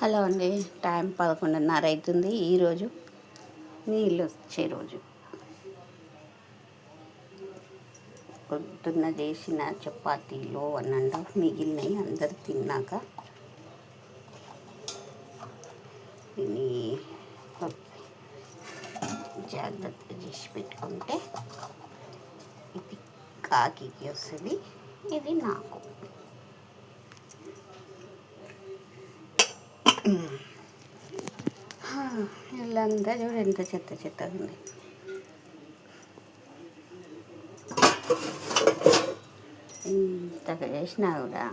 Hello అండి, time 11:30 అవుతుంది. ఈరోజు నీళ్ళు వచ్చే రోజు. పొద్దున్న చేసిన చపాతీలో 1.5 మిగిలినాయి. అందరు తిన్నాక దీన్ని జాగ్రత్తగా చేసి పెట్టుకుంటే ఇది కాకి వస్తుంది, ఇది నాకు. ఇల్లంతా చూడు ఎంత చెత్త ఉంది. ఇంతగా చేసినా కూడా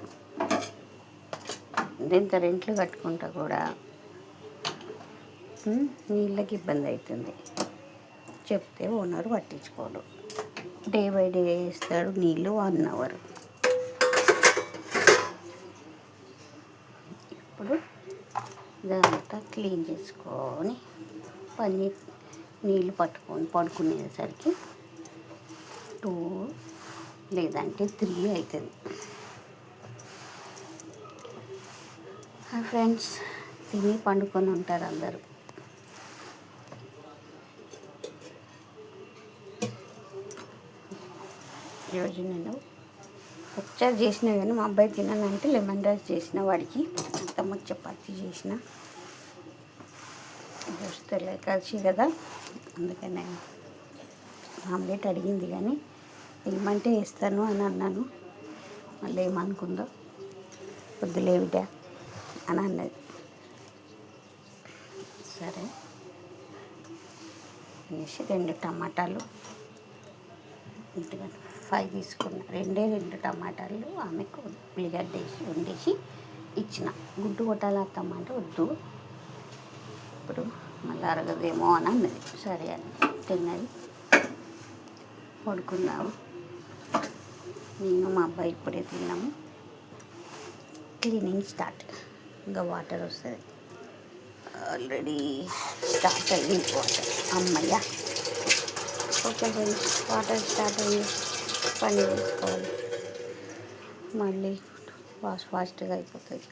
ఇంత రెంట్లు కట్టుకుంటా కూడా నీళ్ళకి ఇబ్బంది అవుతుంది. చెప్తే ఓనర్ పట్టించుకోడు. డే బై డే వేస్తాడు నీళ్ళు 1 అవర్. ఇప్పుడు ఇదంతా క్లీన్ చేసుకొని నీళ్ళు పట్టుకొని పడుకునేసరికి 2 లేదంటే 3 అవుతుంది. ఫ్రెండ్స్ తిని పండుకొని ఉంటారు అందరూ. ఈరోజు నేను పచ్చడి చేసినా కానీ మా అబ్బాయి తిననంటే లెమన్ రైస్ చేసిన, వాడికి అత్తమ్మ చపాతీ చేసిన. దోస్తలే కలిసి కదా, అందుకనే ఆమ్లెట్ అడిగింది కానీ ఏమంటే వేస్తాను అని అన్నాను. మళ్ళీ ఏమనుకుందో వద్దులే బిడ్డ అని అన్నది. సరే అనేసి 2 టమాటాలు 5 తీసుకున్నా. 2 టమాటాలు ఆమెకు ఉల్లిగడ్డ వేసి వండేసి ఇచ్చిన. గుడ్డు కొట్టాలి అత్తమ్మ అంటే వద్దు, ఇప్పుడు మళ్ళీ అరగదేమో అని అన్నది. సరే అని తిన్నది. పడుకున్నాము. నేను మా అబ్బాయి ఇప్పుడే తిన్నాము. Cleaning start. ఇంకా వాటర్ వస్తుంది. ఆల్రెడీ స్టార్ట్ అయ్యింది వాటర్. అమ్మయ్య. ఓకే ఫ్రెండ్స్, వాటర్ స్టార్ట్ అయ్యి పని చేసుకోవాలి. మళ్ళీ ఫాస్ట్గా అయిపోతుంది.